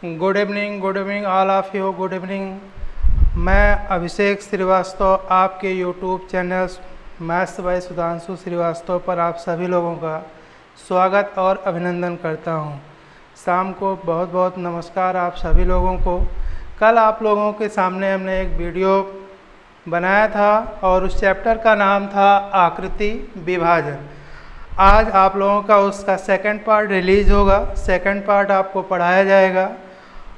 Good evening all of you. Good evening. मैं अभिषेक श्रीवास्तव आपके YouTube channel Maths by Sudhanshu Srivastava पर आप सभी लोगों का स्वागत और अभिनंदन करता हूं। शाम को बहुत बहुत नमस्कार आप सभी लोगों को। कल आप लोगों के सामने हमने एक वीडियो बनाया था और उस चैप्टर का नाम था आकृति विभाजन। आज आप लोगों का उसका सेकंड पार्ट रिलीज़ होगा। सेकंड पार्ट आपको पढ़ाया जाएगा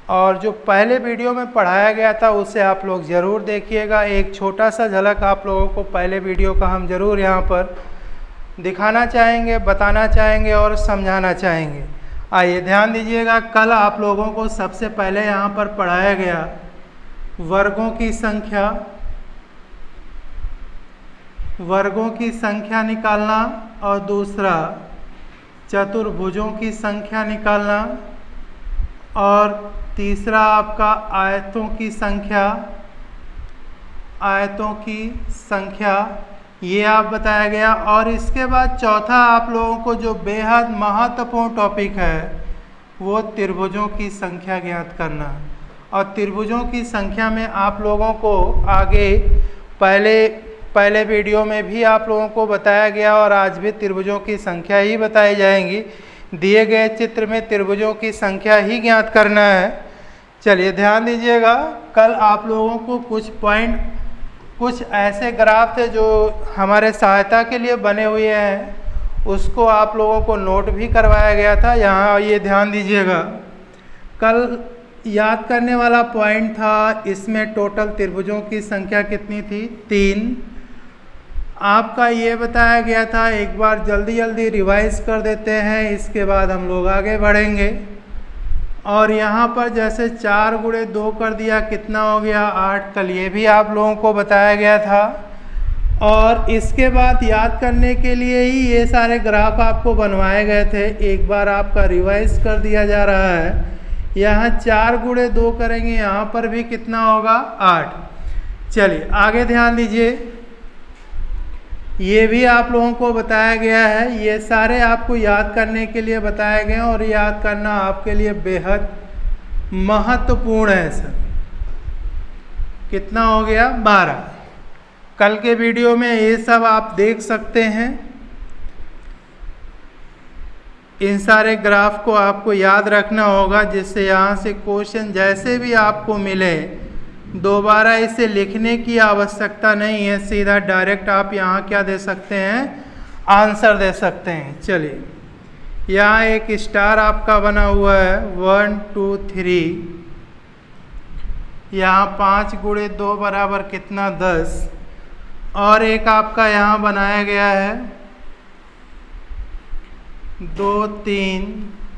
और जो पहले वीडियो में पढ़ाया गया था उसे आप लोग ज़रूर देखिएगा। एक छोटा सा झलक आप लोगों को पहले वीडियो का हम ज़रूर यहाँ पर दिखाना चाहेंगे, बताना चाहेंगे और समझाना चाहेंगे। आइए ध्यान दीजिएगा। कल आप लोगों को सबसे पहले यहाँ पर पढ़ाया गया वर्गों की संख्या निकालना और दूसरा चतुर्भुजों की संख्या निकालना और तीसरा आपका आयतों की संख्या ये आप बताया गया। और इसके बाद चौथा आप लोगों को जो बेहद महत्वपूर्ण टॉपिक है वो त्रिभुजों की संख्या ज्ञात करना। और त्रिभुजों की संख्या में आप लोगों को आगे पहले वीडियो में भी आप लोगों को बताया गया और आज भी त्रिभुजों की संख्या ही बताई जाएंगी। दिए गए चित्र में त्रिभुजों की संख्या ही ज्ञात करना है। चलिए ध्यान दीजिएगा। कल आप लोगों को कुछ ऐसे ग्राफ थे जो हमारे सहायता के लिए बने हुए हैं, उसको आप लोगों को नोट भी करवाया गया था। यहाँ ये ध्यान दीजिएगा। कल याद करने वाला पॉइंट था, इसमें टोटल त्रिभुजों की संख्या कितनी थी? 3। आपका ये बताया गया था। एक बार जल्दी रिवाइज कर देते हैं, इसके बाद हम लोग आगे बढ़ेंगे। और यहाँ पर जैसे 4 गुणे 2 कर दिया, कितना हो गया? 8। कल ये भी आप लोगों को बताया गया था। और इसके बाद याद करने के लिए ही ये सारे ग्राफ आपको बनवाए गए थे। एक बार आपका रिवाइज कर दिया जा रहा है। यहाँ 4 गुणे 2 करेंगे, यहाँ पर भी कितना होगा? 8। चलिए आगे ध्यान दीजिए। ये भी आप लोगों को बताया गया है। ये सारे आपको याद करने के लिए बताए गए हैं और याद करना आपके लिए बेहद महत्वपूर्ण है सर। कितना हो गया? 12। कल के वीडियो में ये सब आप देख सकते हैं। इन सारे ग्राफ को आपको याद रखना होगा, जिससे यहाँ से क्वेश्चन जैसे भी आपको मिले दोबारा इसे लिखने की आवश्यकता नहीं है। सीधा डायरेक्ट आप यहाँ क्या दे सकते हैं? आंसर दे सकते हैं। चलिए यहाँ एक स्टार आपका बना हुआ है 1 2 3। यहाँ 5 गुणे 2 बराबर कितना? 10। और एक आपका यहाँ बनाया गया है 2 3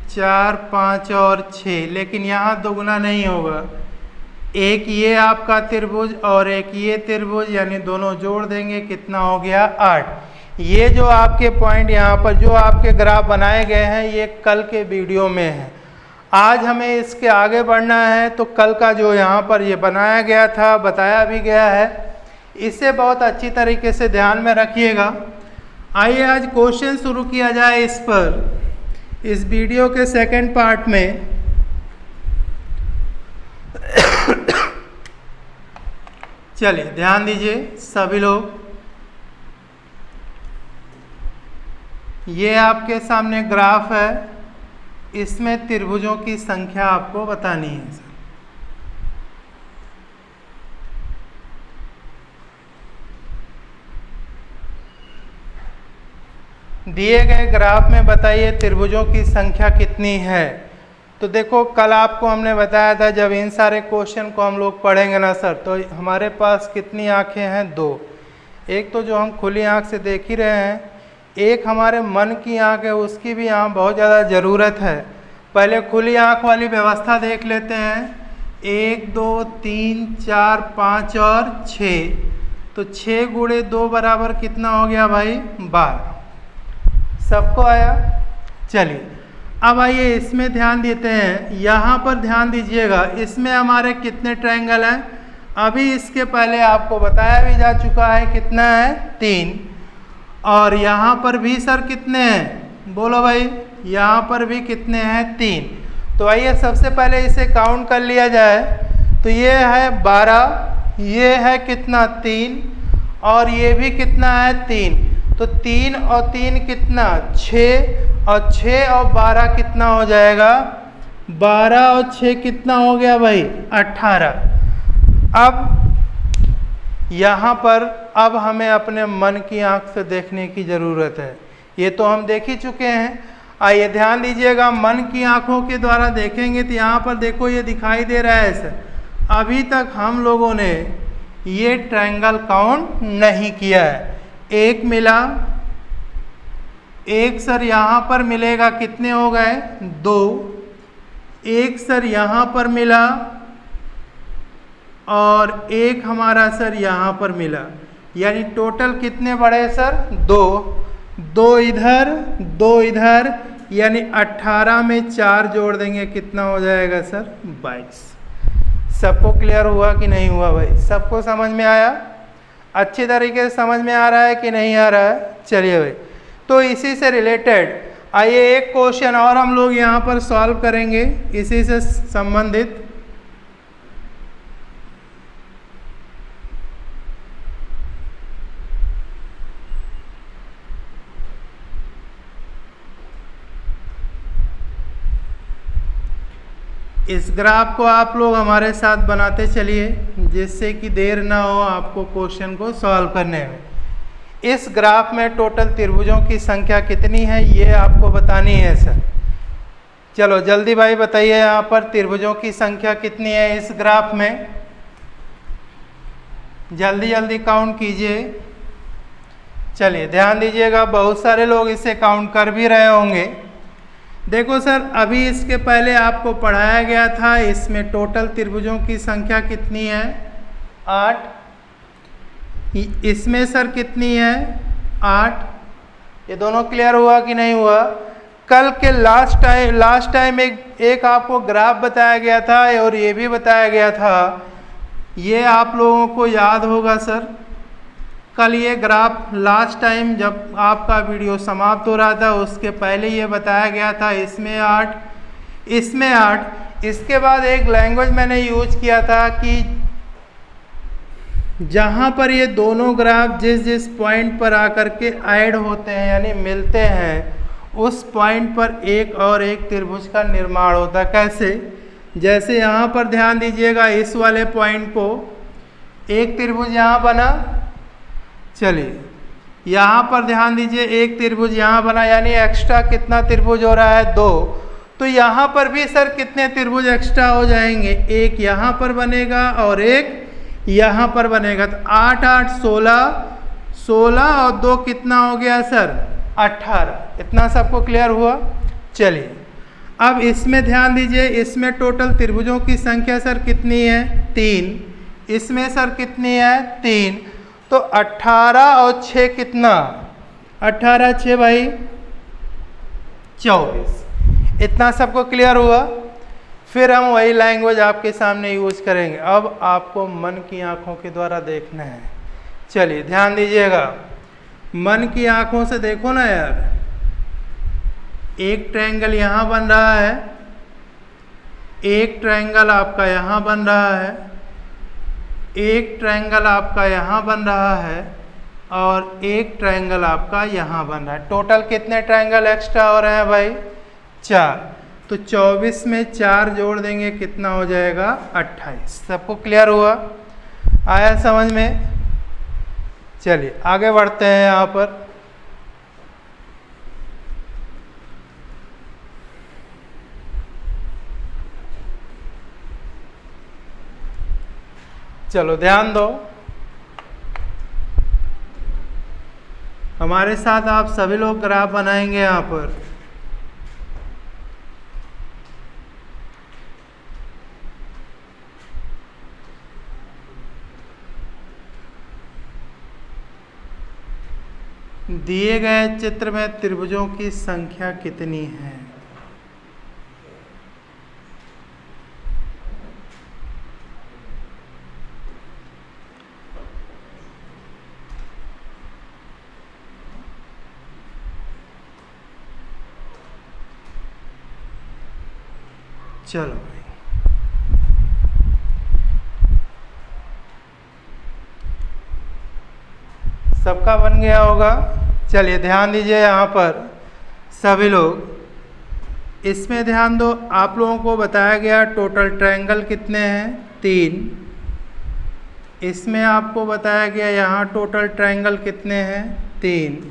4 5 और 6, लेकिन यहाँ दोगुना नहीं होगा। एक ये आपका त्रिभुज और एक ये त्रिभुज, यानी दोनों जोड़ देंगे, कितना हो गया? 8। ये जो आपके पॉइंट यहाँ पर जो आपके ग्राफ बनाए गए हैं ये कल के वीडियो में है। आज हमें इसके आगे बढ़ना है, तो कल का जो यहाँ पर ये बनाया गया था, बताया भी गया है, इसे बहुत अच्छी तरीके से ध्यान में रखिएगा। आइए आज क्वेश्चन शुरू किया जाए इस पर, इस वीडियो के सेकंड पार्ट में। चलिए ध्यान दीजिए सभी लोग। ये आपके सामने ग्राफ है, इसमें त्रिभुजों की संख्या आपको बतानी है। दिए गए ग्राफ में बताइए त्रिभुजों की संख्या कितनी है। तो देखो कल आपको हमने बताया था, जब इन सारे क्वेश्चन को हम लोग पढ़ेंगे ना सर, तो हमारे पास कितनी आंखें हैं? 2। एक तो जो हम खुली आंख से देख ही रहे हैं, एक हमारे मन की आंख है, उसकी भी यहाँ बहुत ज़्यादा ज़रूरत है। पहले खुली आंख वाली व्यवस्था देख लेते हैं। 1 2 3 4 5 और 6। तो 6 गुणे 2 बराबर कितना हो गया भाई? 12। सबको आया? चलिए अब आइए इसमें ध्यान देते हैं। यहाँ पर ध्यान दीजिएगा, इसमें हमारे कितने ट्रायंगल हैं? अभी इसके पहले आपको बताया भी जा चुका है, कितना है? 3। और यहाँ पर भी सर कितने हैं? बोलो भाई। यहाँ पर भी कितने हैं? 3। तो आइए सबसे पहले इसे काउंट कर लिया जाए। तो ये है 12, ये है कितना 3, और ये भी कितना है 3। तो 3 और 3 कितना 6, और 6 और 12 कितना हो जाएगा 12 और 6 कितना हो गया भाई 18। अब यहाँ पर अब हमें अपने मन की आंख से देखने की ज़रूरत है। ये तो हम देख ही चुके हैं। आइए ध्यान दीजिएगा, मन की आंखों के द्वारा देखेंगे तो यहाँ पर देखो ये दिखाई दे रहा है सर, अभी तक हम लोगों ने ये ट्रायंगल काउंट नहीं किया है। एक मिला, एक सर यहाँ पर मिलेगा कितने हो गए 2, एक सर यहाँ पर मिला, और एक हमारा सर यहाँ पर मिला, यानी टोटल कितने बढ़े सर 2, 2 इधर 2 इधर, यानी 18 में 4 जोड़ देंगे कितना हो जाएगा सर 22। सबको क्लियर हुआ कि नहीं हुआ भाई? सबको समझ में आया? अच्छी तरीके से समझ में आ रहा है कि नहीं आ रहा है? चलिए भाई, तो इसी से रिलेटेड आइए एक क्वेश्चन और हम लोग यहाँ पर सॉल्व करेंगे इसी से संबंधित। इस ग्राफ को आप लोग हमारे साथ बनाते चलिए, जिससे कि देर ना हो आपको क्वेश्चन को सॉल्व करने में। इस ग्राफ में टोटल त्रिभुजों की संख्या कितनी है ये आपको बतानी है सर। चलो जल्दी भाई बताइए, यहाँ पर त्रिभुजों की संख्या कितनी है इस ग्राफ में? जल्दी जल्दी काउंट कीजिए। चलिए ध्यान दीजिएगा, बहुत सारे लोग इसे काउंट कर भी रहे होंगे। देखो सर, अभी इसके पहले आपको पढ़ाया गया था, इसमें टोटल त्रिभुजों की संख्या कितनी है 8। इसमें सर कितनी है 8। ये दोनों क्लियर हुआ कि नहीं हुआ? कल के लास्ट टाइम एक आपको ग्राफ बताया गया था, और ये भी बताया गया था, ये आप लोगों को याद होगा सर। कल ये ग्राफ लास्ट टाइम जब आपका वीडियो समाप्त हो रहा था उसके पहले ये बताया गया था, इसमें 8, इसमें 8। इसके बाद एक लैंग्वेज मैंने यूज किया था कि जहाँ पर ये दोनों ग्राफ जिस जिस पॉइंट पर आकर के ऐड होते हैं यानी मिलते हैं, उस पॉइंट पर एक और एक त्रिभुज का निर्माण होता है। कैसे? जैसे यहाँ पर ध्यान दीजिएगा, इस वाले पॉइंट को एक त्रिभुज यहाँ बना, चलिए यहाँ पर ध्यान दीजिए एक त्रिभुज यहाँ बना, यानी एक्स्ट्रा कितना त्रिभुज हो रहा है 2। तो यहाँ पर भी सर कितने त्रिभुज एक्स्ट्रा हो जाएंगे, एक यहाँ पर बनेगा और एक यहाँ पर बनेगा। तो 8 8 16, 16 और 2 कितना हो गया सर 18। इतना सबको क्लियर हुआ? चलिए अब इसमें ध्यान दीजिए, इसमें टोटल त्रिभुजों की संख्या सर कितनी है 3। इसमें सर कितनी है 3। तो 18 और 6 कितना 18 6 भाई 24। इतना सबको क्लियर हुआ? फिर हम वही लैंग्वेज आपके सामने यूज करेंगे। अब आपको मन की आंखों के द्वारा देखना है। चलिए ध्यान दीजिएगा, मन की आंखों से देखो ना यार। एक ट्रायंगल यहाँ बन रहा है, एक ट्रायंगल आपका यहाँ बन रहा है, एक ट्रायंगल आपका यहाँ बन रहा है, और एक ट्रायंगल आपका यहाँ बन रहा है। टोटल कितने ट्रायंगल एक्स्ट्रा हो रहे हैं भाई 4। तो 24 में 4 जोड़ देंगे कितना हो जाएगा 28। सबको क्लियर हुआ? आया समझ में? चलिए आगे बढ़ते हैं। यहाँ पर चलो ध्यान दो, हमारे साथ आप सभी लोग ग्राफ बनाएंगे। यहाँ पर दिए गए चित्र में त्रिभुजों की संख्या कितनी है? चलो भाई, सबका बन गया होगा। चलिए ध्यान दीजिए यहाँ पर सभी लोग, इसमें ध्यान दो। आप लोगों को बताया गया टोटल ट्रायंगल कितने हैं, 3। इसमें आपको बताया गया यहाँ टोटल ट्रायंगल कितने हैं, 3।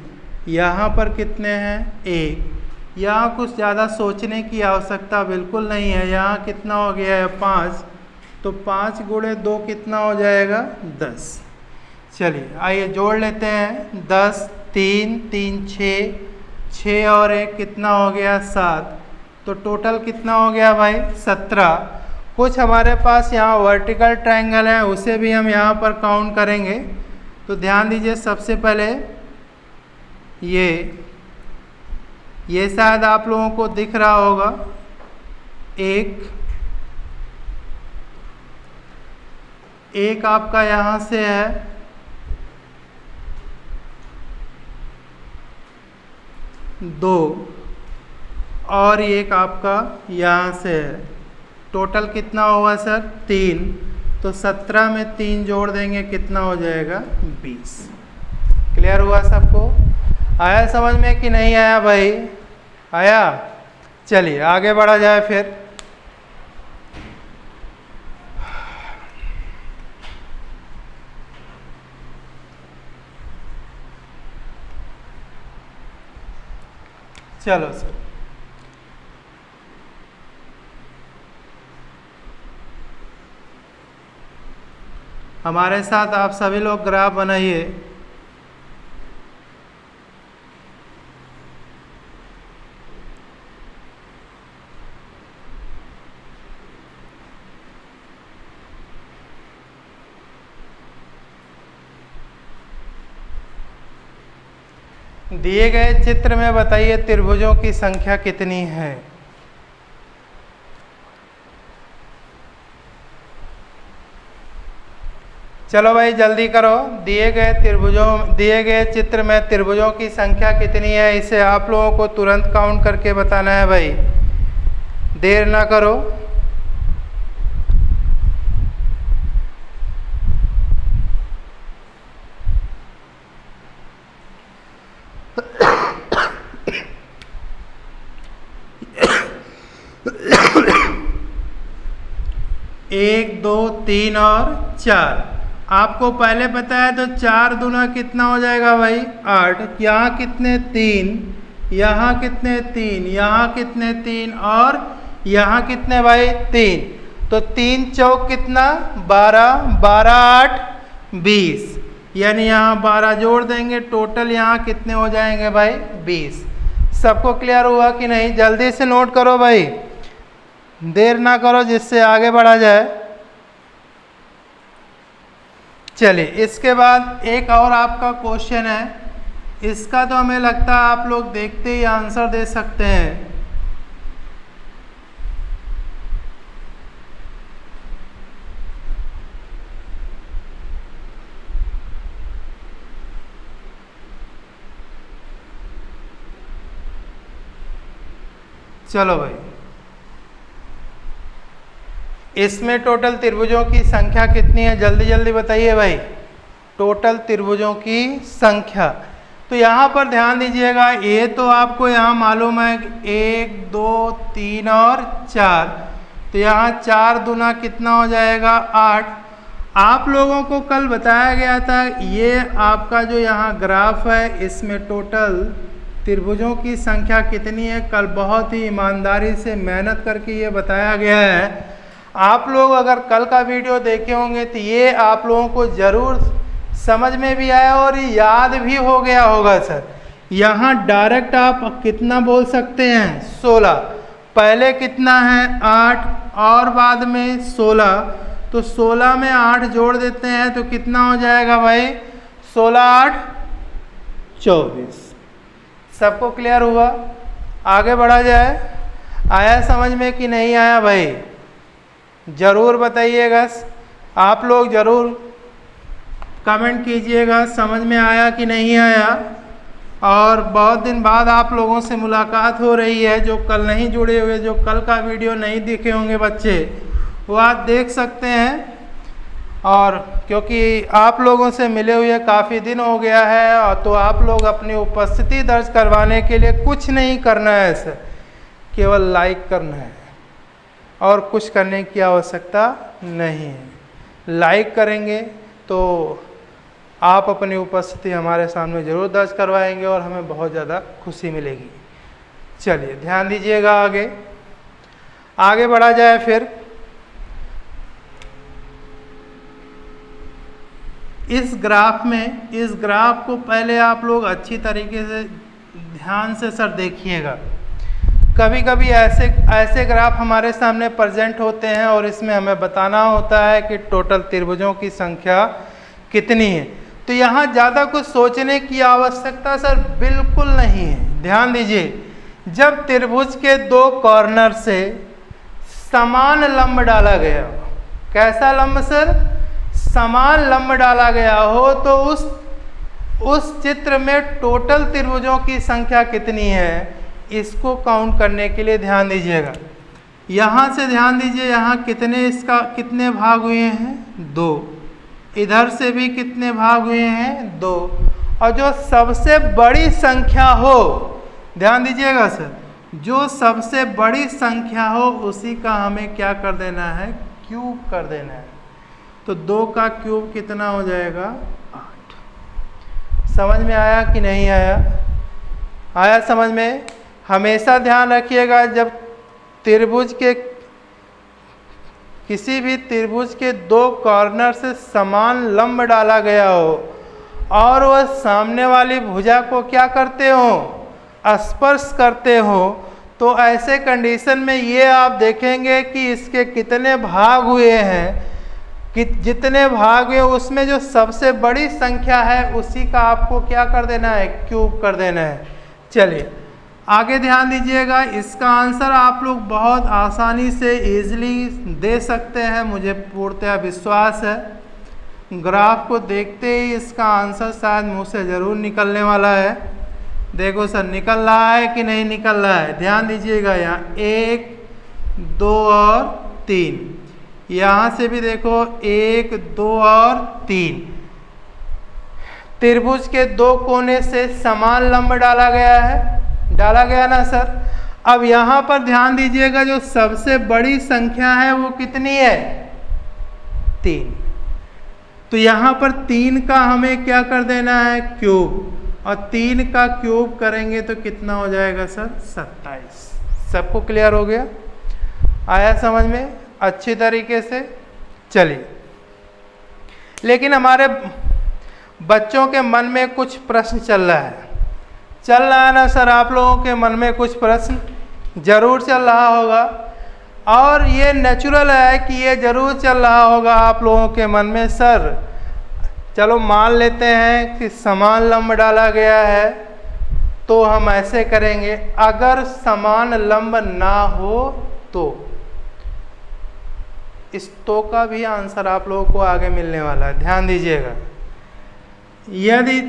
यहाँ पर कितने हैं, 1। यहाँ कुछ ज़्यादा सोचने की आवश्यकता बिल्कुल नहीं है। यहाँ कितना हो गया है, 5। तो 5 गुणे 2 कितना हो जाएगा, 10। चलिए आइए जोड़ लेते हैं। 10, 3, 3, 6 और 1 कितना हो गया, 7। तो टोटल कितना हो गया भाई, 17। कुछ हमारे पास यहाँ वर्टिकल ट्रायंगल है, उसे भी हम यहाँ पर काउंट करेंगे। तो ध्यान दीजिए, सबसे पहले ये शायद आप लोगों को दिख रहा होगा। एक आपका यहाँ से है, 2 और एक आपका यहाँ से है। टोटल कितना होगा सर, 3। तो 17 में 3 जोड़ देंगे, कितना हो जाएगा, 20। क्लियर हुआ सबको? आया समझ में कि नहीं आया भाई? आया? चलिए आगे बढ़ा जाए फिर। चलो सर, हमारे साथ आप सभी लोग ग्राफ बनाइए। दिए गए चित्र में बताइए त्रिभुजों की संख्या कितनी है। चलो भाई जल्दी करो। दिए गए चित्र में त्रिभुजों की संख्या कितनी है, इसे आप लोगों को तुरंत काउंट करके बताना है भाई, देर ना करो। एक, 2, 3 और 4। आपको पहले पता है, तो 4 दूना कितना हो जाएगा भाई, 8। यहाँ कितने, 3। यहाँ कितने, 3। यहाँ कितने, 3 और यहाँ कितने भाई, 3। तो 3 चौक कितना, 12। 12, 8, 20। यानी यहाँ 12 जोड़ देंगे, टोटल यहाँ कितने हो जाएंगे भाई, 20। सबको क्लियर हुआ कि नहीं? जल्दी से नोट करो भाई, देर ना करो, जिससे आगे बढ़ा जाए। चलिए इसके बाद एक और आपका क्वेश्चन है, इसका तो हमें लगता है आप लोग देखते ही आंसर दे सकते हैं। चलो भाई, इसमें टोटल त्रिभुजों की संख्या कितनी है, जल्दी जल्दी बताइए भाई। टोटल त्रिभुजों की संख्या, तो यहाँ पर ध्यान दीजिएगा। ये तो आपको यहाँ मालूम है, 1, 2, 3 और 4। तो यहाँ 4 दूना कितना हो जाएगा, 8। आप लोगों को कल बताया गया था, ये आपका जो यहाँ ग्राफ है, इसमें टोटल त्रिभुजों की संख्या कितनी है, कल बहुत ही ईमानदारी से मेहनत करके ये बताया गया है। आप लोग अगर कल का वीडियो देखे होंगे तो ये आप लोगों को ज़रूर समझ में भी आया और याद भी हो गया होगा सर। यहाँ डायरेक्ट आप कितना बोल सकते हैं, 16। पहले कितना है, 8 और बाद में 16। तो 16 में 8 जोड़ देते हैं तो कितना हो जाएगा भाई, 16, 8, 24। सबको क्लियर हुआ? आगे बढ़ा जाए। आया समझ में कि नहीं आया भाई? ज़रूर बताइएगा, आप लोग ज़रूर कमेंट कीजिएगा, समझ में आया कि नहीं आया। और बहुत दिन बाद आप लोगों से मुलाकात हो रही है। जो कल नहीं जुड़े हुए, जो कल का वीडियो नहीं देखे होंगे बच्चे, वो आप देख सकते हैं। और क्योंकि आप लोगों से मिले हुए काफ़ी दिन हो गया है, और तो आप लोग अपनी उपस्थिति दर्ज करवाने के लिए कुछ नहीं करना है सर, केवल लाइक करना है और कुछ करने की आवश्यकता नहीं है। लाइक करेंगे तो आप अपनी उपस्थिति हमारे सामने ज़रूर दर्ज करवाएंगे और हमें बहुत ज़्यादा खुशी मिलेगी। चलिए ध्यान दीजिएगा, आगे बढ़ा जाए। फिर इस ग्राफ को पहले आप लोग अच्छी तरीके से ध्यान से सर देखिएगा। कभी कभी ऐसे ग्राफ हमारे सामने प्रेजेंट होते हैं और इसमें हमें बताना होता है कि टोटल त्रिभुजों की संख्या कितनी है। तो यहाँ ज़्यादा कुछ सोचने की आवश्यकता सर बिल्कुल नहीं है। ध्यान दीजिए, जब त्रिभुज के दो कॉर्नर से समान लंब डाला गया हो, कैसा लंब सर? समान लंब डाला गया हो, तो उस चित्र में टोटल त्रिभुजों की संख्या कितनी है, इसको काउंट करने के लिए ध्यान दीजिएगा। यहाँ से ध्यान दीजिए, यहाँ कितने भाग हुए हैं? 2। इधर से भी कितने भाग हुए हैं? 2। और जो सबसे बड़ी संख्या हो, ध्यान दीजिएगा सर, जो सबसे बड़ी संख्या हो उसी का हमें क्या कर देना है? क्यूब कर देना है। तो 2 का क्यूब कितना हो जाएगा? 8। समझ में आया कि नहीं आया? आया समझ में? हमेशा ध्यान रखिएगा, जब किसी भी त्रिभुज के 2 कॉर्नर से समान लंब डाला गया हो और वह सामने वाली भुजा को क्या करते हो? स्पर्श करते हो, तो ऐसे कंडीशन में ये आप देखेंगे कि इसके कितने भाग हुए हैं, कि जितने भाग हुए उसमें जो सबसे बड़ी संख्या है उसी का आपको क्या कर देना है? क्यूब कर देना है। चलिए आगे ध्यान दीजिएगा। इसका आंसर आप लोग बहुत आसानी से इजीली दे सकते हैं, मुझे पूर्णतः विश्वास है। ग्राफ को देखते ही इसका आंसर शायद मुँह से ज़रूर निकलने वाला है। देखो सर, निकल रहा है कि नहीं निकल रहा है? ध्यान दीजिएगा, यहाँ 1, 2 और 3। यहाँ से भी देखो 1, 2 और 3। त्रिभुज के 2 कोने से समान लंब डाला गया है, डाला गया ना सर। अब यहाँ पर ध्यान दीजिएगा, जो सबसे बड़ी संख्या है वो कितनी है? 3। तो यहाँ पर 3 का हमें क्या कर देना है? क्यूब। और 3 का क्यूब करेंगे तो कितना हो जाएगा सर? 27। सबको क्लियर हो गया? आया समझ में अच्छी तरीके से? चलिए, लेकिन हमारे बच्चों के मन में कुछ प्रश्न चल रहा है ना सर? आप लोगों के मन में कुछ प्रश्न जरूर चल रहा होगा, और ये नेचुरल है कि ये जरूर चल रहा होगा आप लोगों के मन में। सर चलो मान लेते हैं कि समान लंब डाला गया है, तो हम ऐसे करेंगे, अगर समान लंब ना हो तो इस तो का भी आंसर आप लोगों को आगे मिलने वाला है। ध्यान दीजिएगा, यदि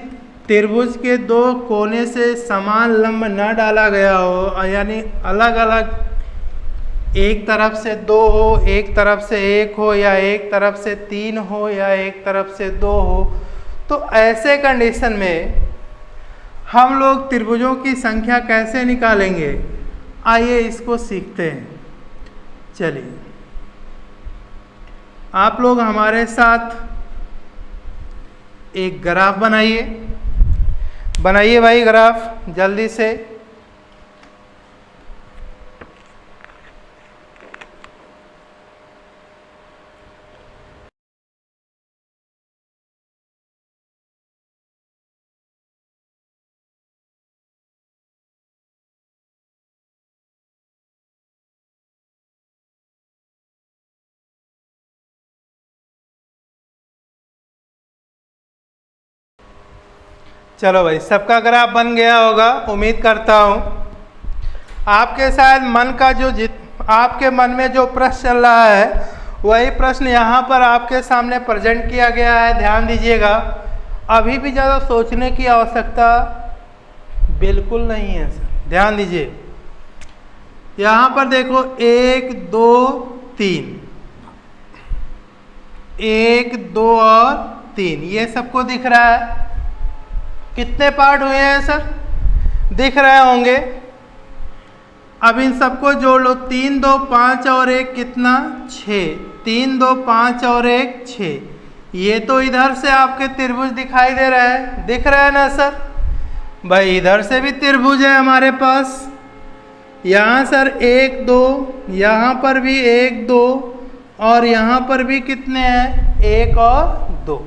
त्रिभुज के 2 कोने से समान लंब न डाला गया हो, यानी अलग अलग, एक तरफ से 2 हो, एक तरफ से 1 हो, या एक तरफ से 3 हो, या एक तरफ से 2 हो, तो ऐसे कंडीशन में हम लोग त्रिभुजों की संख्या कैसे निकालेंगे? आइए इसको सीखते हैं। चलिए आप लोग हमारे साथ एक ग्राफ बनाइए भाई, ग्राफ जल्दी से। चलो भाई, सबका ग्राफ बन गया होगा, उम्मीद करता हूँ। आपके शायद मन का आपके मन में जो प्रश्न चल रहा है वही प्रश्न यहाँ पर आपके सामने प्रेजेंट किया गया है। ध्यान दीजिएगा, अभी भी ज़्यादा सोचने की आवश्यकता बिल्कुल नहीं है सर। ध्यान दीजिए, यहां पर देखो 1 2 3, 1 2 और 3, ये सबको दिख रहा है। कितने पार्ट हुए हैं सर? दिख रहे होंगे। अब इन सबको जोड़ लो, 3 2 5 और 1 कितना? 6। 3 2 5 और 1 6। ये तो इधर से आपके त्रिभुज दिखाई दे रहा है, दिख रहा है ना सर? भाई इधर से भी त्रिभुज है हमारे पास। यहाँ सर 1 2, यहाँ पर भी 1 2 और यहाँ पर भी कितने हैं? 1 और 2।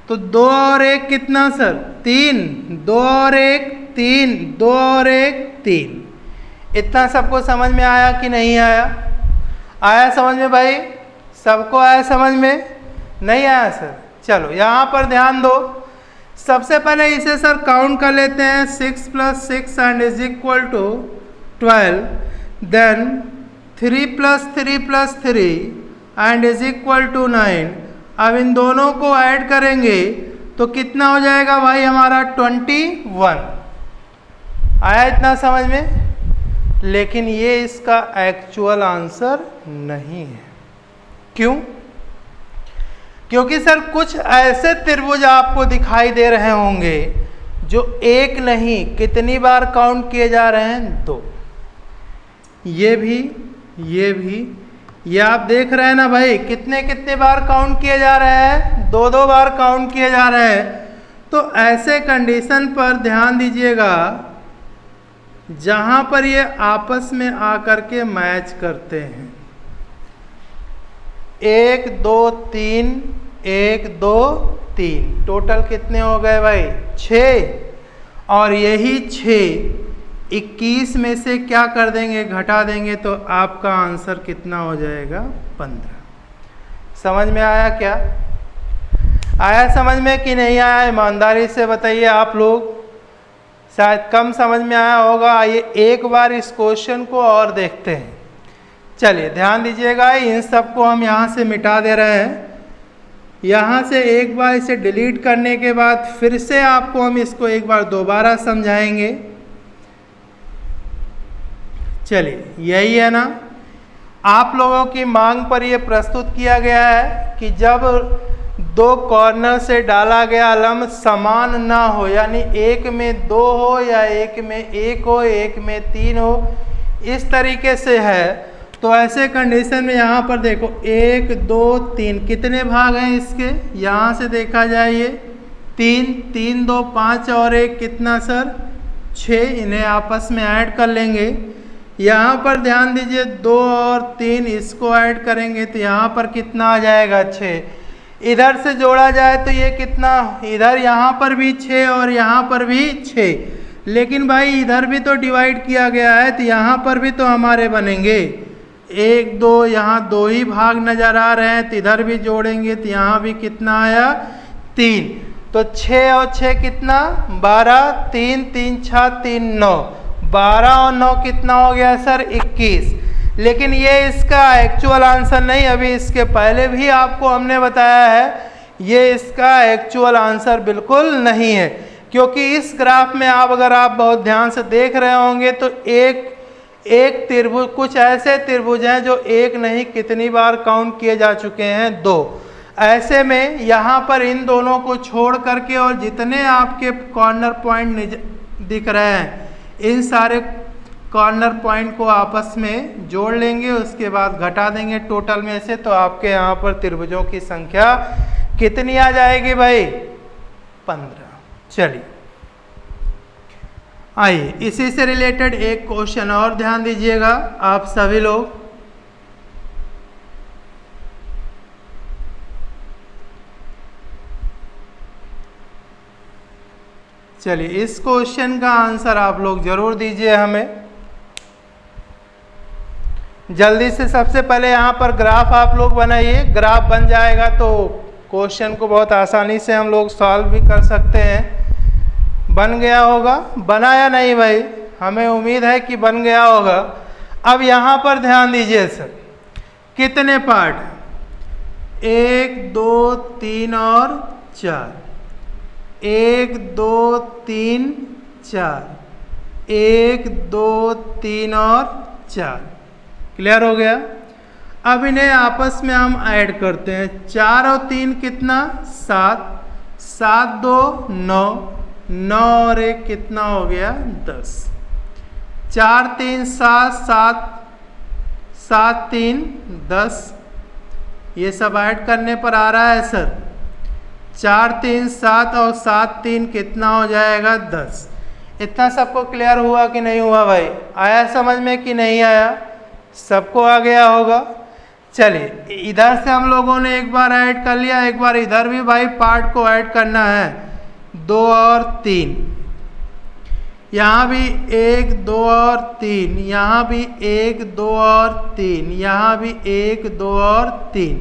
तो 2 और 1 कितना सर? 3। 2 और 1 3, 2 और 1 3। इतना सबको समझ में आया कि नहीं आया? आया समझ में भाई? सबको आया समझ में? नहीं आया सर? चलो यहाँ पर ध्यान दो। सबसे पहले इसे सर काउंट कर लेते हैं। 6 + 6 and is equal to 12। Then 3 + 3 + 3 and is equal to 9। अब इन दोनों को ऐड करेंगे तो कितना हो जाएगा भाई हमारा? 21। आया इतना समझ में? लेकिन ये इसका एक्चुअल आंसर नहीं है। क्यों? क्योंकि सर कुछ ऐसे त्रिभुज आपको दिखाई दे रहे होंगे जो एक नहीं कितनी बार काउंट किए जा रहे हैं? 2। ये भी, ये आप देख रहे हैं ना भाई, कितने कितने बार काउंट किए जा रहे हैं? 2 बार काउंट किए जा रहे हैं। तो ऐसे कंडीशन पर ध्यान दीजिएगा जहां पर ये आपस में आकर के मैच करते हैं। 1 2 3, 1 2 3, टोटल कितने हो गए भाई? 6। और यही 6 21 में से क्या कर देंगे? घटा देंगे तो आपका आंसर कितना हो जाएगा? 15। समझ में आया क्या? आया समझ में कि नहीं आया? ईमानदारी से बताइए आप लोग। शायद कम समझ में आया होगा। आइए एक बार इस क्वेश्चन को और देखते हैं। चलिए ध्यान दीजिएगा, इन सबको हम यहाँ से मिटा दे रहे हैं। यहाँ से एक बार इसे डिलीट करने के बाद फिर से आपको हम इसको एक बार दोबारा समझाएंगे। चलिए यही है ना, आप लोगों की मांग पर यह प्रस्तुत किया गया है कि जब 2 कॉर्नर से डाला गया लंब समान ना हो, यानी एक में 2 हो या एक में 1 हो, एक में 3 हो, इस तरीके से है, तो ऐसे कंडीशन में यहाँ पर देखो 1 2 3 कितने भाग हैं इसके? यहाँ से देखा जाए ये 3 3 2 5 और 1 कितना सर? 6। इन्हें आपस में ऐड कर लेंगे। यहाँ पर ध्यान दीजिए 2 और 3 इसको ऐड करेंगे तो यहाँ पर कितना आ जाएगा? 6। इधर से जोड़ा जाए तो ये कितना? इधर यहाँ पर भी 6 और यहाँ पर भी 6। लेकिन भाई इधर भी तो डिवाइड किया गया है तो यहाँ पर भी तो हमारे बनेंगे 1 2, यहाँ 2 ही भाग नज़र आ रहे हैं तो इधर भी जोड़ेंगे तो यहाँ भी कितना आया? 3। तो 6 और 6 कितना? 12। 3 3 6 3 9, 12 और 9 कितना हो गया सर? 21। लेकिन ये इसका एक्चुअल आंसर नहीं, अभी इसके पहले भी आपको हमने बताया है ये इसका एक्चुअल आंसर बिल्कुल नहीं है। क्योंकि इस ग्राफ में अगर आप बहुत ध्यान से देख रहे होंगे तो एक त्रिभुज, कुछ ऐसे त्रिभुज हैं जो एक नहीं कितनी बार काउंट किए जा चुके हैं? 2। ऐसे में यहाँ पर इन दोनों को छोड़ करके और जितने आपके कॉर्नर पॉइंट दिख रहे हैं इन सारे कॉर्नर पॉइंट को आपस में जोड़ लेंगे, उसके बाद घटा देंगे टोटल में से, तो आपके यहाँ पर त्रिभुजों की संख्या कितनी आ जाएगी भाई? 15। चलिए आइए इसी से रिलेटेड एक क्वेश्चन और ध्यान दीजिएगा आप सभी लोग। चलिए इस क्वेश्चन का आंसर आप लोग जरूर दीजिए हमें जल्दी से। सबसे पहले यहाँ पर ग्राफ आप लोग बनाइए, ग्राफ बन जाएगा तो क्वेश्चन को बहुत आसानी से हम लोग सॉल्व भी कर सकते हैं। बन गया होगा? बना या नहीं भाई? हमें उम्मीद है कि बन गया होगा। अब यहाँ पर ध्यान दीजिए सर, कितने पार्ट? 1 2 3 और 4, 1 2 3 4, 1 2 3 और 4। क्लियर हो गया। अब इन्हें आपस में हम ऐड करते हैं। 4 और 3 कितना? 7, 7 2 9, 9 और 1 कितना हो गया? 10। 4 3 7, 7 7 3 10। ये सब ऐड करने पर आ रहा है सर 4 3 7 और 7 3 कितना हो जाएगा? 10। इतना सबको क्लियर हुआ कि नहीं हुआ भाई? आया समझ में कि नहीं आया? सबको आ गया होगा। चलिए इधर से हम लोगों ने एक बार ऐड कर लिया, एक बार इधर भी भाई पार्ट को ऐड करना है। 2 और 3, यहाँ भी 1 2 और 3, यहाँ भी 1 2 और 3, यहाँ भी 1 2 और 3।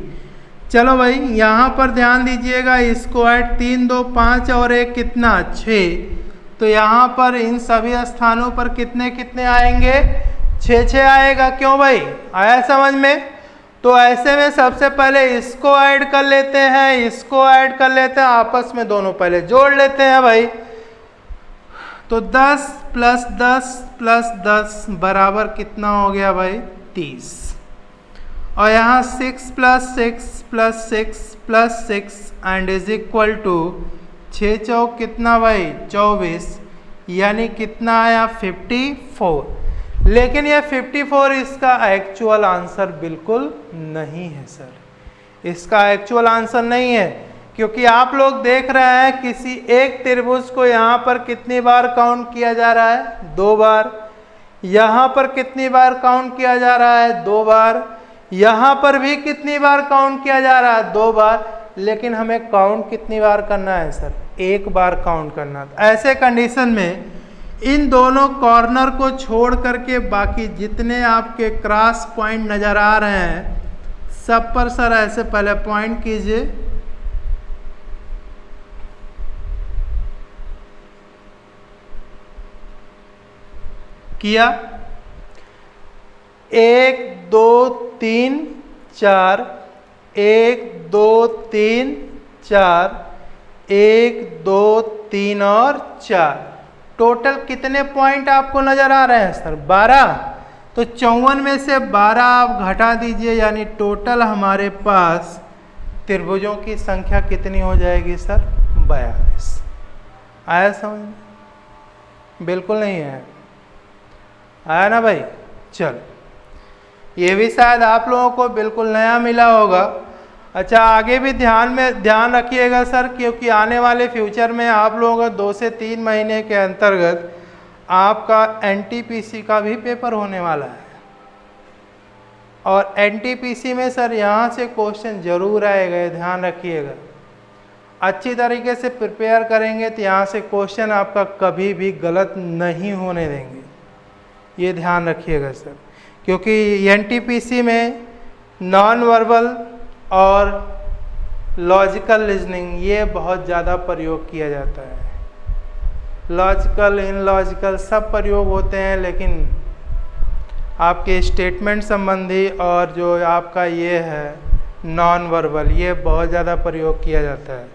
चलो भाई यहाँ पर ध्यान दीजिएगा, इसको ऐड 3 2 5 और 1 कितना? 6। तो यहाँ पर इन सभी स्थानों पर कितने कितने आएंगे? 6 6 आएगा। क्यों भाई? आया समझ में? तो ऐसे में सबसे पहले इसको ऐड कर लेते हैं, इसको ऐड कर लेते हैं, आपस में दोनों पहले जोड़ लेते हैं भाई। तो 10 + 10 + 10 बराबर कितना हो गया भाई? 30। और यहाँ 6 + 6 + 6 + 6 एंड इज इक्वल टू 6 चौक कितना भाई? 24, यानी कितना आया? 54। लेकिन ये 54 इसका एक्चुअल आंसर बिल्कुल नहीं है सर, इसका एक्चुअल आंसर नहीं है, क्योंकि आप लोग देख रहे हैं किसी एक त्रिभुज को यहाँ पर कितनी बार काउंट किया जा रहा है? 2 बार। यहाँ पर कितनी बार काउंट किया जा रहा है? 2 बार। यहाँ पर भी कितनी बार काउंट किया जा रहा है? 2 बार। लेकिन हमें काउंट कितनी बार करना है सर? 1 बार काउंट करना। ऐसे कंडीशन में इन दोनों कॉर्नर को छोड़ करके बाकी जितने आपके क्रॉस पॉइंट नज़र आ रहे हैं सब पर सर ऐसे पहले पॉइंट कीजिए। किया? 1 2 3 4, 1 2 3 4, 1 2 3 और 4। टोटल कितने पॉइंट आपको नजर आ रहे हैं सर? 12। तो 54 में से 12 आप घटा दीजिए, यानी टोटल हमारे पास त्रिभुजों की संख्या कितनी हो जाएगी सर? 42। आया समझ में? बिल्कुल नहीं है। आया ना भाई? चलो ये भी शायद आप लोगों को बिल्कुल नया मिला होगा। अच्छा आगे भी ध्यान रखिएगा सर, क्योंकि आने वाले फ्यूचर में आप लोगों का 2 से 3 महीने के अंतर्गत आपका एनटीपीसी का भी पेपर होने वाला है। और एनटीपीसी में सर यहाँ से क्वेश्चन जरूर आएगा, ध्यान रखिएगा। अच्छी तरीके से प्रिपेयर करेंगे तो यहाँ से क्वेश्चन आपका कभी भी गलत नहीं होने देंगे, ये ध्यान रखिएगा सर। क्योंकि एनटीपीसी में नॉन वर्बल और लॉजिकल रीजनिंग ये बहुत ज़्यादा प्रयोग किया जाता है। लॉजिकल इनलॉजिकल सब प्रयोग होते हैं, लेकिन आपके स्टेटमेंट संबंधी और जो आपका ये है नॉन वर्बल ये बहुत ज़्यादा प्रयोग किया जाता है।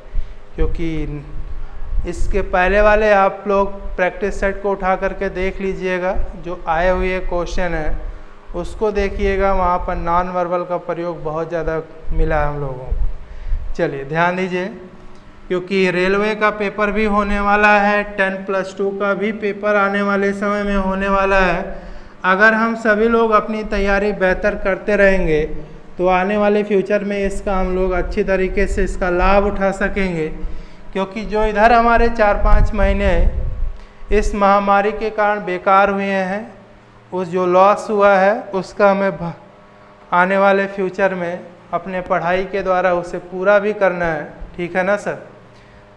क्योंकि इसके पहले वाले आप लोग प्रैक्टिस सेट को उठा करके देख लीजिएगा, जो आए हुए क्वेश्चन है उसको देखिएगा, वहाँ पर नॉन वर्बल का प्रयोग बहुत ज़्यादा मिला है हम लोगों को। चलिए ध्यान दीजिए, क्योंकि रेलवे का पेपर भी होने वाला है, 10+2 का भी पेपर आने वाले समय में होने वाला है। अगर हम सभी लोग अपनी तैयारी बेहतर करते रहेंगे तो आने वाले फ्यूचर में इसका हम लोग अच्छी तरीके से इसका लाभ उठा सकेंगे। क्योंकि जो इधर हमारे 4-5 महीने इस महामारी के कारण बेकार हुए हैं, उस जो लॉस हुआ है उसका हमें आने वाले फ्यूचर में अपने पढ़ाई के द्वारा उसे पूरा भी करना है। ठीक है ना सर?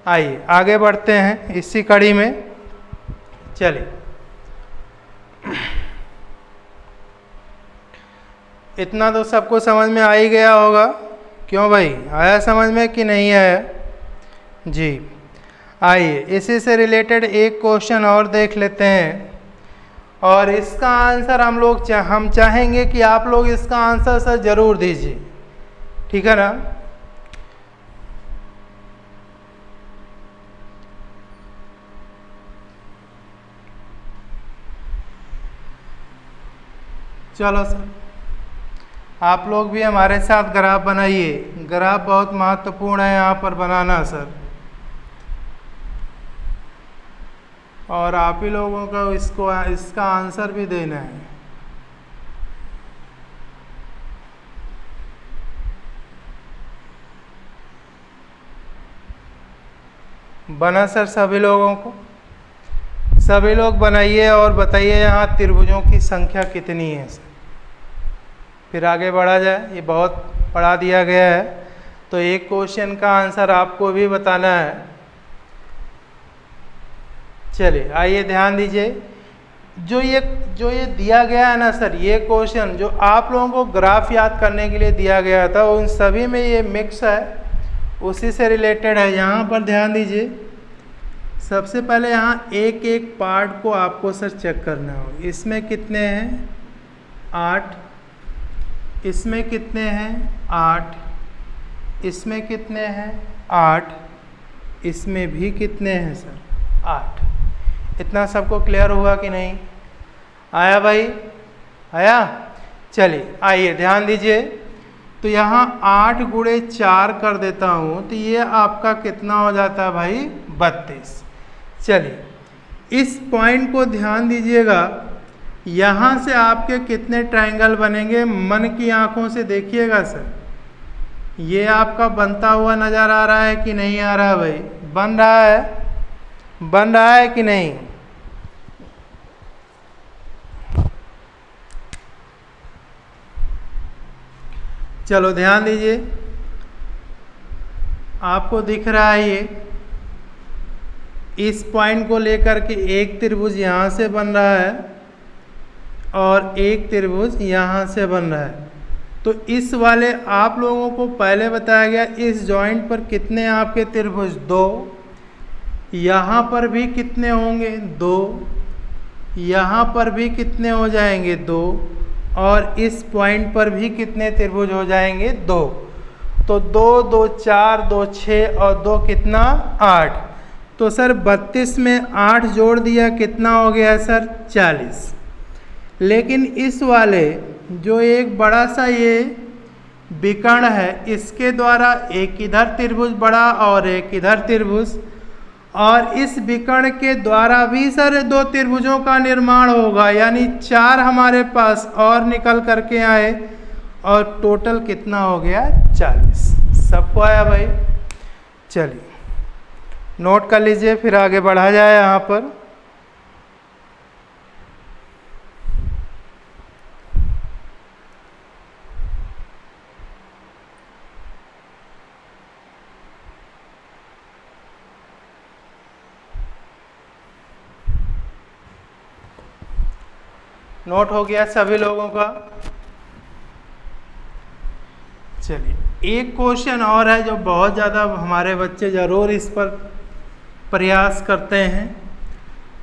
आइए आगे बढ़ते हैं इसी कड़ी में। चलिए इतना तो सबको समझ में आ ही गया होगा। क्यों भाई, आया समझ में कि नहीं आया? जी आइए इसी से रिलेटेड एक क्वेश्चन और देख लेते हैं, और इसका आंसर हम चाहेंगे कि आप लोग इसका आंसर सर जरूर दीजिए। ठीक है ना? चलो सर, आप लोग भी हमारे साथ ग्राफ बनाइए। ग्राफ बहुत महत्वपूर्ण है यहाँ पर बनाना सर, और आप ही लोगों को इसका आंसर भी देना है। बना सर सभी लोगों को? सभी लोग बनाइए और बताइए यहाँ त्रिभुजों की संख्या कितनी है सर, फिर आगे बढ़ा जाए। ये बहुत पढ़ा दिया गया है, तो एक क्वेश्चन का आंसर आपको भी बताना है। चलिए आइए ध्यान दीजिए, जो ये दिया गया है ना सर, ये क्वेश्चन जो आप लोगों को ग्राफ याद करने के लिए दिया गया था, उन सभी में ये मिक्स है, उसी से रिलेटेड है। यहाँ पर ध्यान दीजिए, सबसे पहले यहाँ एक एक पार्ट को आपको सर चेक करना हो। इसमें कितने हैं? 8। इसमें कितने हैं? 8। इसमें कितने हैं? 8। इसमें भी कितने हैं सर? 8। इतना सबको क्लियर हुआ कि नहीं? आया भाई? आया? चलिए आइए ध्यान दीजिए, तो यहाँ 8 गुणे 4 कर देता हूँ, तो ये आपका कितना हो जाता है भाई? 32। चलिए इस पॉइंट को ध्यान दीजिएगा, यहाँ से आपके कितने ट्रायंगल बनेंगे? मन की आंखों से देखिएगा सर, ये आपका बनता हुआ नज़र आ रहा है कि नहीं आ रहा भाई? बन रहा है? बन रहा है कि नहीं? चलो ध्यान दीजिए, आपको दिख रहा है ये, इस पॉइंट को लेकर के एक त्रिभुज यहाँ से बन रहा है और एक त्रिभुज यहाँ से बन रहा है। तो इस वाले आप लोगों को पहले बताया गया, इस जॉइंट पर कितने आपके त्रिभुज? 2। यहाँ पर भी कितने होंगे? 2। यहाँ पर भी कितने हो जाएंगे? 2। और इस पॉइंट पर भी कितने त्रिभुज हो जाएंगे? 2। तो 2 2 4 2 6 और 2 कितना? 8। तो सर 32 में 8 जोड़ दिया, कितना हो गया सर? 40। लेकिन इस वाले जो एक बड़ा सा ये विकर्ण है, इसके द्वारा एक इधर त्रिभुज बड़ा और एक इधर त्रिभुज, और इस विकर्ण के द्वारा भी सर 2 त्रिभुजों का निर्माण होगा, यानी 4 हमारे पास और निकल करके आए, और टोटल कितना हो गया? 40। सबको आया भाई? चलिए नोट कर लीजिए, फिर आगे बढ़ा जाए। यहाँ पर नोट हो गया सभी लोगों का? चलिए एक क्वेश्चन और है जो बहुत ज़्यादा हमारे बच्चे ज़रूर इस पर प्रयास करते हैं।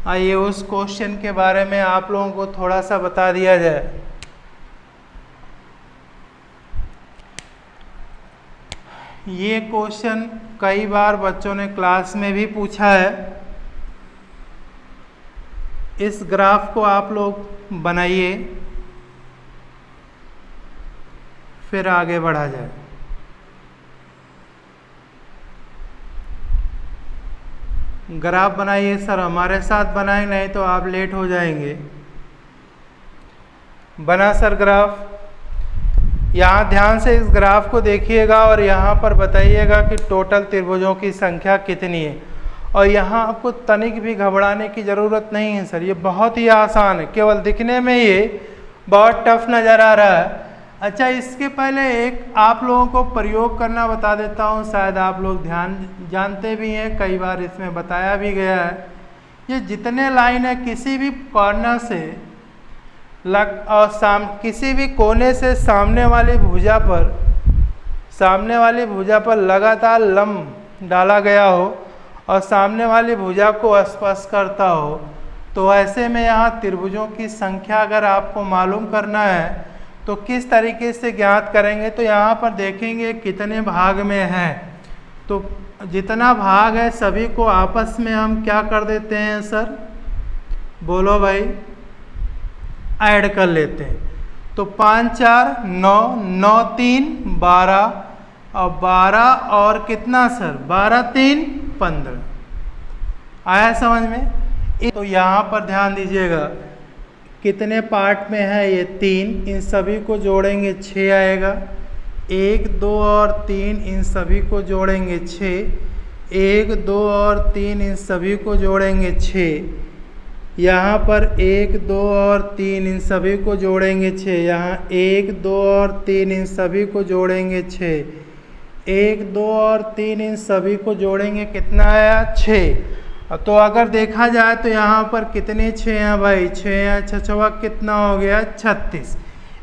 आइए उस क्वेश्चन के बारे में आप लोगों को थोड़ा सा बता दिया जाए। ये क्वेश्चन कई बार बच्चों ने क्लास में भी पूछा है। इस ग्राफ को आप लोग बनाइए, फिर आगे बढ़ा जाए। ग्राफ बनाइए सर, हमारे साथ बनाए, नहीं तो आप लेट हो जाएंगे। बना सर ग्राफ? यहाँ ध्यान से इस ग्राफ को देखिएगा और यहाँ पर बताइएगा कि टोटल त्रिभुजों की संख्या कितनी है। और यहाँ आपको तनिक भी घबराने की ज़रूरत नहीं है सर, ये बहुत ही आसान है, केवल दिखने में ये बहुत टफ नज़र आ रहा है। अच्छा, इसके पहले एक आप लोगों को प्रयोग करना बता देता हूँ, शायद आप लोग जानते भी हैं, कई बार इसमें बताया भी गया है। ये जितने लाइन है किसी भी कॉर्नर से किसी भी कोने से सामने वाली भुजा पर लगातार लंब डाला गया हो और सामने वाली भुजा को स्पर्श करता हो, तो ऐसे में यहाँ त्रिभुजों की संख्या अगर आपको मालूम करना है तो किस तरीके से ज्ञात करेंगे। तो यहाँ पर देखेंगे कितने भाग में है, तो जितना भाग है सभी को आपस में हम क्या कर देते हैं सर? बोलो भाई, ऐड कर लेते हैं। तो 5 4 9, 9 3 12 और 12 और कितना सर 12 3 15। आया समझ में? तो यहाँ पर ध्यान दीजिएगा कितने पार्ट में है ये 3, इन सभी को जोड़ेंगे 6 आएगा। 1 2 और 3 इन सभी को जोड़ेंगे 6, 1 2 और 3 इन सभी को जोड़ेंगे 6। यहाँ पर 1 2 और 3 इन सभी को जोड़ेंगे 6, यहाँ 1 2 और 3 इन सभी को जोड़ेंगे 6, 1 2 और 3 इन सभी को जोड़ेंगे कितना आया 6। तो अगर देखा जाए तो यहाँ पर कितने 6 हैं भाई, 6 हैं, 6 6 कितना हो गया 36।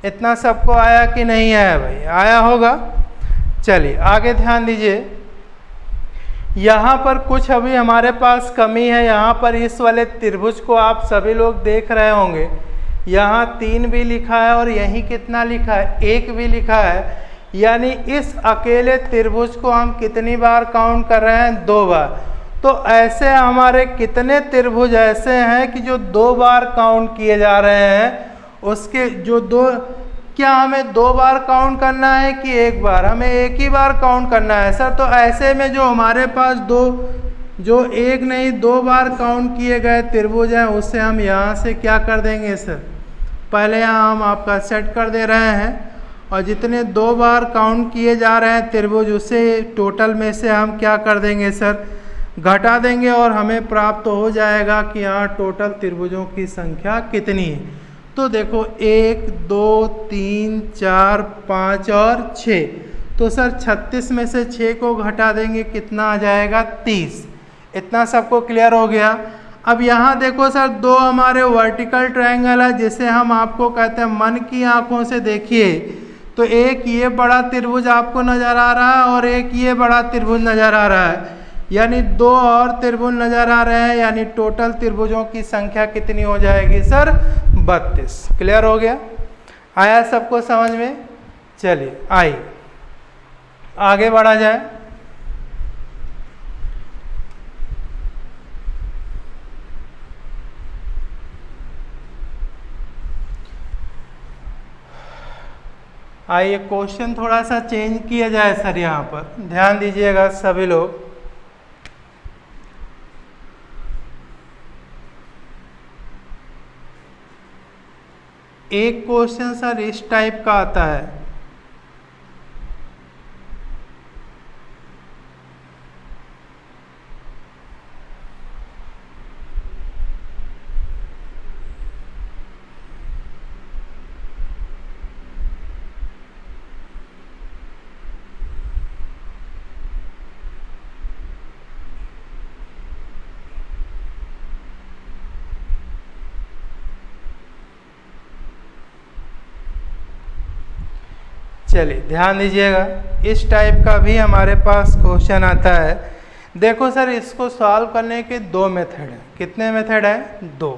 इतना सबको आया कि नहीं आया भाई? आया होगा। चलिए आगे ध्यान दीजिए, यहाँ पर कुछ अभी हमारे पास कमी है। यहाँ पर इस वाले त्रिभुज को आप सभी लोग देख रहे होंगे, यहाँ 3 भी लिखा है और यहीं कितना लिखा है 1 भी लिखा है। यानी इस अकेले त्रिभुज को हम कितनी बार काउंट कर रहे हैं 2 बार। तो ऐसे हमारे कितने त्रिभुज ऐसे हैं कि जो 2 बार काउंट किए जा रहे हैं? उसके जो 2, क्या हमें 2 बार काउंट करना है कि 1 बार? हमें 1 ही बार काउंट करना है सर। तो ऐसे में जो हमारे पास जो 1 नहीं 2 बार काउंट किए गए त्रिभुज हैं उससे हम यहाँ से क्या कर देंगे सर? पहले यहाँ हम आपका सेट कर दे रहे हैं और जितने 2 बार काउंट किए जा रहे हैं त्रिभुज उसे टोटल में से हम क्या कर देंगे सर? घटा देंगे और हमें प्राप्त हो जाएगा कि यहाँ टोटल त्रिभुजों की संख्या कितनी है। तो देखो 1 2 3 4 5 और 6, तो सर 36 में से 6 को घटा देंगे कितना आ जाएगा 30। इतना सबको क्लियर हो गया। अब यहाँ देखो सर 2 हमारे वर्टिकल ट्रायंगल है जिसे हम आपको कहते हैं मन की आंखों से देखिए तो एक ये बड़ा त्रिभुज आपको नज़र आ रहा है और एक ये बड़ा त्रिभुज नज़र आ रहा है, यानी 2 और त्रिभुज नजर आ रहे हैं। यानी टोटल त्रिभुजों की संख्या कितनी हो जाएगी सर? 32। क्लियर हो गया? आया सबको समझ में? चलिए आइए आगे बढ़ा जाए। आइए क्वेश्चन थोड़ा सा चेंज किया जाए सर। यहाँ पर ध्यान दीजिएगा सभी लोग। एक क्वेश्चन सर इस टाइप का आता है, चलिए ध्यान दीजिएगा, इस टाइप का भी हमारे पास क्वेश्चन आता है। देखो सर इसको सॉल्व करने के 2 मेथड हैं। कितने मेथड है? 2।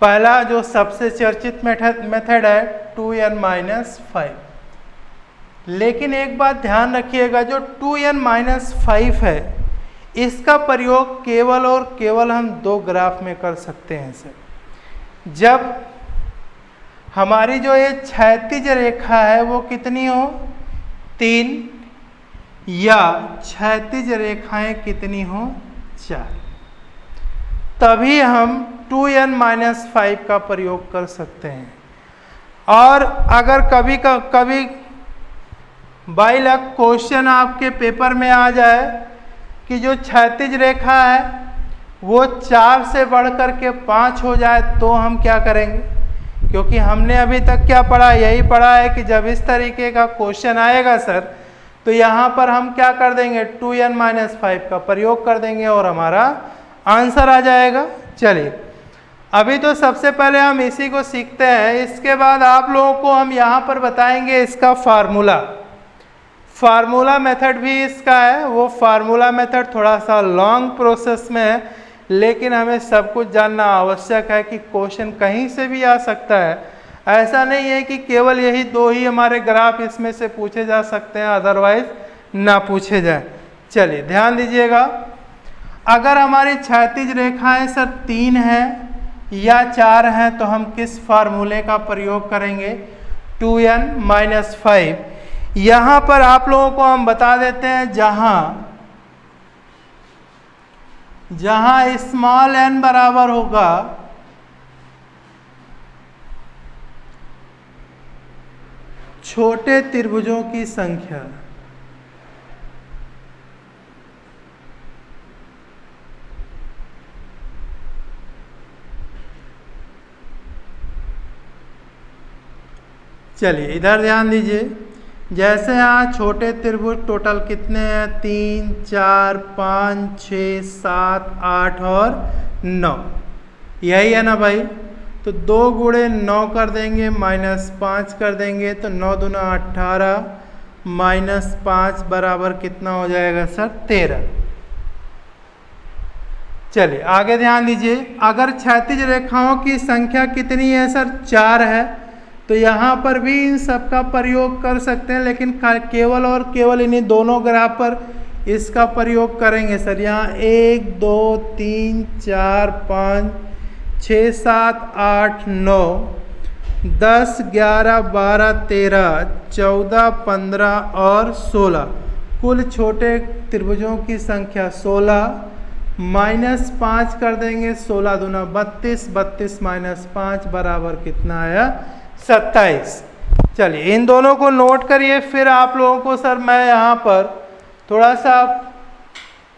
पहला जो सबसे चर्चित मेथड है 2n-5। लेकिन एक बात ध्यान रखिएगा, जो 2n-5 है इसका प्रयोग केवल और केवल हम 2 ग्राफ में कर सकते हैं सर। जब हमारी जो ये क्षैतिज रेखा है वो कितनी हो 3, या क्षैतिज रेखाएं कितनी हो 4, तभी हम 2n-5 का प्रयोग कर सकते हैं। और अगर कभी बाई लक क्वेश्चन आपके पेपर में आ जाए कि जो क्षैतिज रेखा है वो 4 से बढ़कर के 5 हो जाए तो हम क्या करेंगे? क्योंकि हमने अभी तक क्या पढ़ा, यही पढ़ा है कि जब इस तरीके का क्वेश्चन आएगा सर तो यहाँ पर हम क्या कर देंगे 2n-5 का प्रयोग कर देंगे और हमारा आंसर आ जाएगा। चलिए अभी तो सबसे पहले हम इसी को सीखते हैं, इसके बाद आप लोगों को हम यहाँ पर बताएंगे इसका फार्मूला मेथड भी इसका है। वो फार्मूला मेथड थोड़ा सा लॉन्ग प्रोसेस में है, लेकिन हमें सब कुछ जानना आवश्यक है कि क्वेश्चन कहीं से भी आ सकता है। ऐसा नहीं है कि केवल यही 2 ही हमारे ग्राफ इसमें से पूछे जा सकते हैं, अदरवाइज ना पूछे जाए। चलिए ध्यान दीजिएगा, अगर हमारी क्षैतिज रेखाएं सर 3 हैं या 4 हैं तो हम किस फार्मूले का प्रयोग करेंगे? 2n-5। यहाँ पर आप लोगों को हम बता देते हैं जहाँ स्मॉल n बराबर होगा छोटे त्रिभुजों की संख्या, चलिए इधर ध्यान दीजिए। जैसे यहाँ छोटे त्रिभुज टोटल कितने हैं, 3, 4, 5, 6, 7, 8 और 9, यही है ना भाई। तो 2 गुणे 9 कर देंगे, -5 कर देंगे, तो 9 दूना 18 -5 बराबर कितना हो जाएगा सर, 13। चलिए आगे ध्यान दीजिए। अगर क्षैतिज रेखाओं की संख्या कितनी है सर, 4 है, तो यहाँ पर भी इन सब का प्रयोग कर सकते हैं, लेकिन केवल और केवल इन्हीं दोनों ग्राफ पर इसका प्रयोग करेंगे सर। यहाँ 1, 2, 3, 4, 5, 6, 7, 8, 9, 10, 11, 12, 13, 14, 15 और 16, कुल छोटे त्रिभुजों की संख्या 16, -5 कर देंगे, 16 दूना 32, 32 -5 बराबर कितना आया, 27। चलिए इन दोनों को नोट करिए। फिर आप लोगों को सर मैं यहाँ पर थोड़ा सा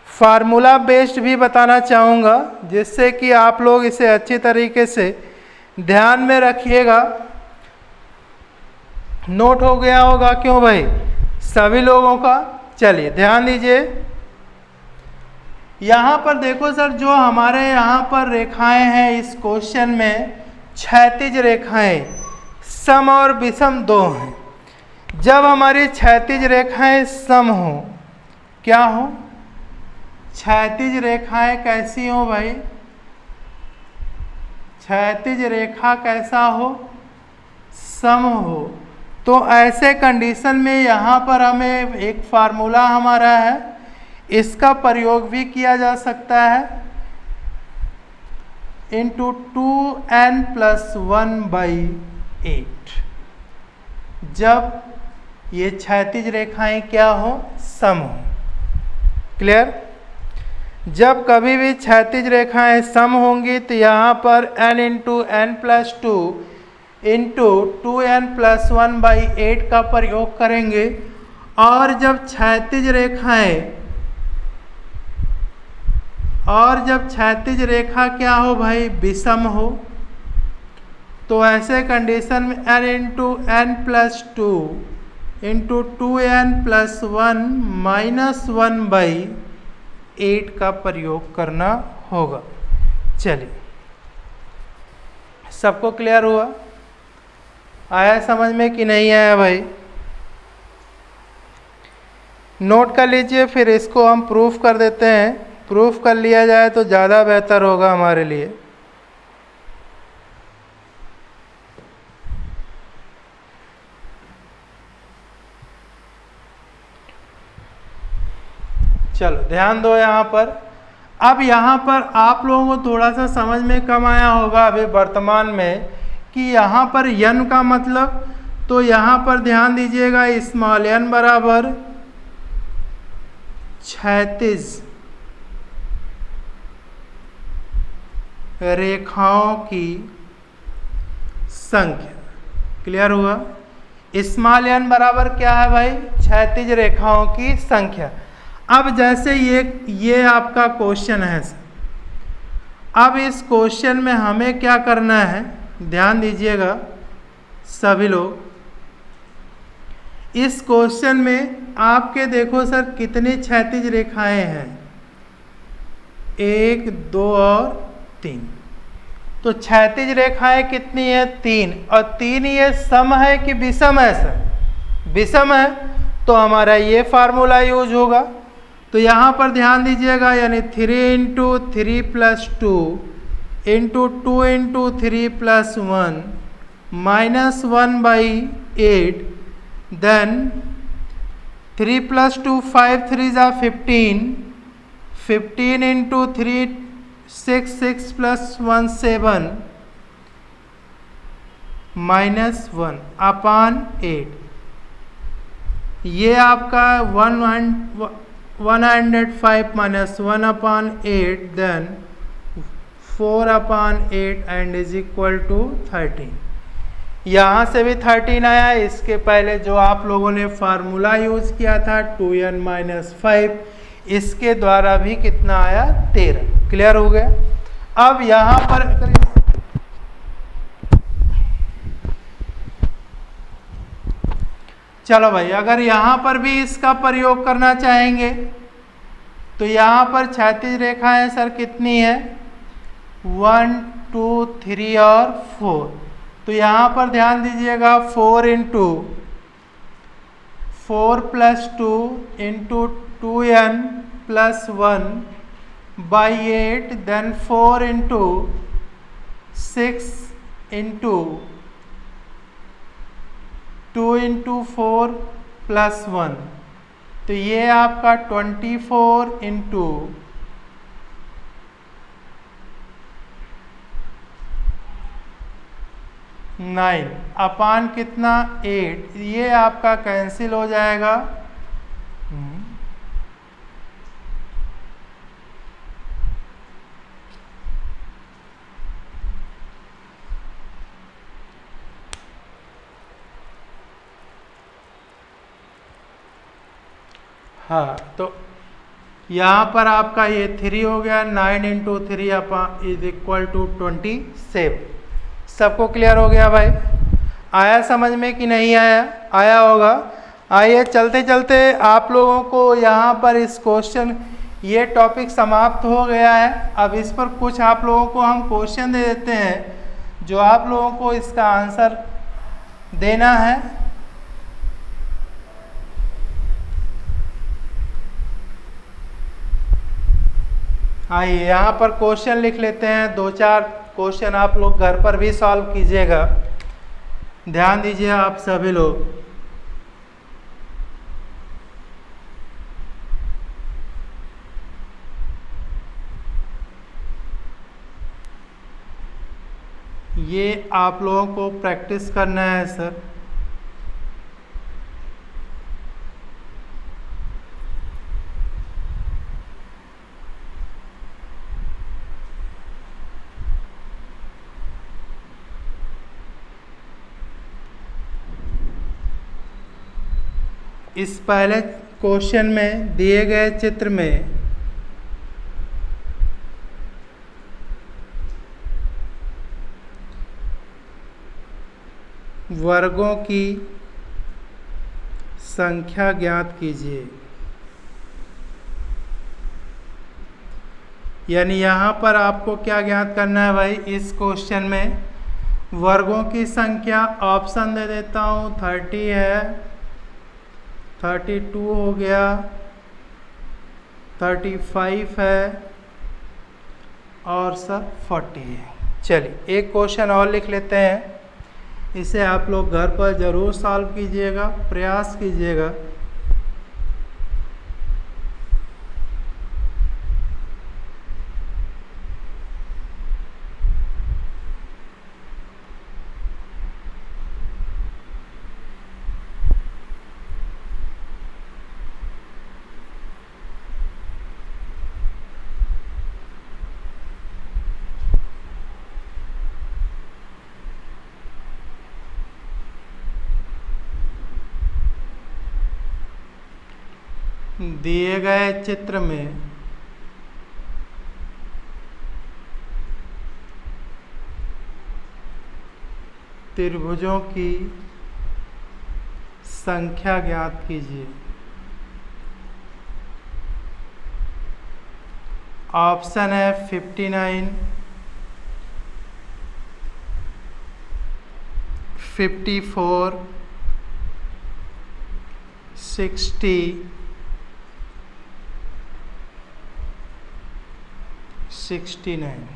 फार्मूला बेस्ड भी बताना चाहूँगा, जिससे कि आप लोग इसे अच्छी तरीके से ध्यान में रखिएगा। नोट हो गया होगा क्यों भाई सभी लोगों का। चलिए ध्यान दीजिए। यहाँ पर देखो सर, जो हमारे यहाँ पर रेखाएं हैं इस क्वेश्चन में, क्षैतिज रेखाएं सम और विषम 2 हैं। जब हमारी क्षैतिज रेखाएं सम हो, क्या हो, क्षैतिज रेखाएं कैसी हो भाई, क्षैतिज रेखा कैसा हो, सम हो, तो ऐसे कंडीशन में यहाँ पर हमें एक फार्मूला हमारा है, इसका प्रयोग भी किया जा सकता है, इंटू 2n+1/8। जब ये क्षैतिज रेखाएं क्या हो, सम हो। क्लियर। जब कभी भी क्षैतिज रेखाएं सम होंगी तो यहाँ पर n × n+2 इंटू 2n+1/8 का प्रयोग करेंगे। और जब क्षैतिज रेखा क्या हो भाई, विषम हो, तो ऐसे कंडीशन में n × n+2 इंटू 2n+1 -1/8 का प्रयोग करना होगा। चलिए सबको क्लियर हुआ, आया समझ में कि नहीं आया भाई। नोट कर लीजिए, फिर इसको हम प्रूफ कर देते हैं। प्रूफ कर लिया जाए तो ज़्यादा बेहतर होगा हमारे लिए। चलो ध्यान दो यहाँ पर। अब यहाँ पर आप लोगों को थोड़ा सा समझ में कम आया होगा अभी वर्तमान में कि यहाँ पर n का मतलब, तो यहाँ पर ध्यान दीजिएगा, स्मॉल n बराबर क्षैतिज रेखाओं की संख्या। क्लियर हुआ। स्मॉल n बराबर क्या है भाई, क्षैतिज रेखाओं की संख्या। अब जैसे ये आपका क्वेश्चन है, अब इस क्वेश्चन में हमें क्या करना है, ध्यान दीजिएगा सभी लोग। इस क्वेश्चन में आपके देखो सर कितनी क्षैतिज रेखाएं हैं, 1, 2 और 3। तो क्षैतिज रेखाएं कितनी है, 3, और 3 ये सम है कि विषम है सर, विषम है, तो हमारा ये फार्मूला यूज होगा। तो यहाँ पर ध्यान दीजिएगा, यानी 3 × 3+2 इंटू 2 × 3+1 -1/8, देन 3+2 5 3 = 15, 15 × 3 6 6 + 1 7, माइनस 1 अपान 8, ये आपका 105 minus 1 upon 8 then 4 upon 8 and is equal to 13। यहाँ से भी 13 आया। इसके पहले जो आप लोगों ने फार्मूला यूज किया था 2n माइनस 5, इसके द्वारा भी कितना आया 13। क्लियर हो गया। अब यहाँ पर चलो भाई, अगर यहाँ पर भी इसका प्रयोग करना चाहेंगे तो यहाँ पर क्षैतिज रेखाएं सर कितनी है 1 2 3 और 4। तो यहाँ पर ध्यान दीजिएगा 4 into 4 plus 2 into 2n plus 1 by 8 then 4 into 6 into 2 into 4 plus 1। तो ये आपका 24 इंटू 9 अपान कितना 8, ये आपका कैंसिल हो जाएगा। हाँ, तो यहाँ पर आपका ये 3 हो गया। 9 into 3 upon is equal to 27। सबको क्लियर हो गया भाई? आया समझ में कि नहीं आया? आया होगा। आइए चलते चलते आप लोगों को यहाँ पर इस क्वेश्चन, ये टॉपिक समाप्त हो गया है। अब इस पर कुछ आप लोगों को हम क्वेश्चन दे देते हैं जो आप लोगों को इसका आंसर देना है। आइए यहाँ पर क्वेश्चन लिख लेते हैं। 2-4 क्वेश्चन आप लोग घर पर भी सॉल्व कीजिएगा। ध्यान दीजिए आप सभी लोग। ये आप लोगों को प्रैक्टिस करना है सर। इस पहले क्वेश्चन में दिए गए चित्र में वर्गों की संख्या ज्ञात कीजिए। यानी यहाँ पर आपको क्या ज्ञात करना है भाई? इस क्वेश्चन में वर्गों की संख्या, ऑप्शन दे देता हूँ, 30 है, 32 हो गया, 35 है और सर 40 है। चलिए एक क्वेश्चन और लिख लेते हैं। इसे आप लोग घर पर ज़रूर सॉल्व कीजिएगा, प्रयास कीजिएगा। दिए गए चित्र में त्रिभुजों की संख्या ज्ञात कीजिए। ऑप्शन है 59, 54, 60, 69।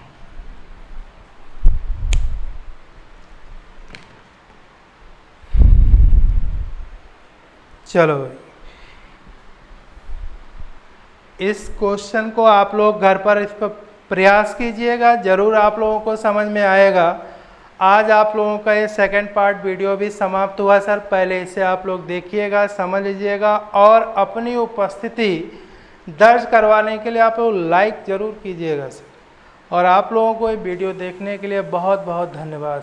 चलो इस क्वेश्चन को आप लोग घर पर इस पर प्रयास कीजिएगा, ज़रूर आप लोगों को समझ में आएगा। आज आप लोगों का ये सेकंड पार्ट वीडियो भी समाप्त हुआ सर। पहले इसे आप लोग देखिएगा, समझ लीजिएगा और अपनी उपस्थिति दर्ज करवाने के लिए आप लोग लाइक ज़रूर कीजिएगा सर। और आप लोगों को ये वीडियो देखने के लिए बहुत बहुत धन्यवाद।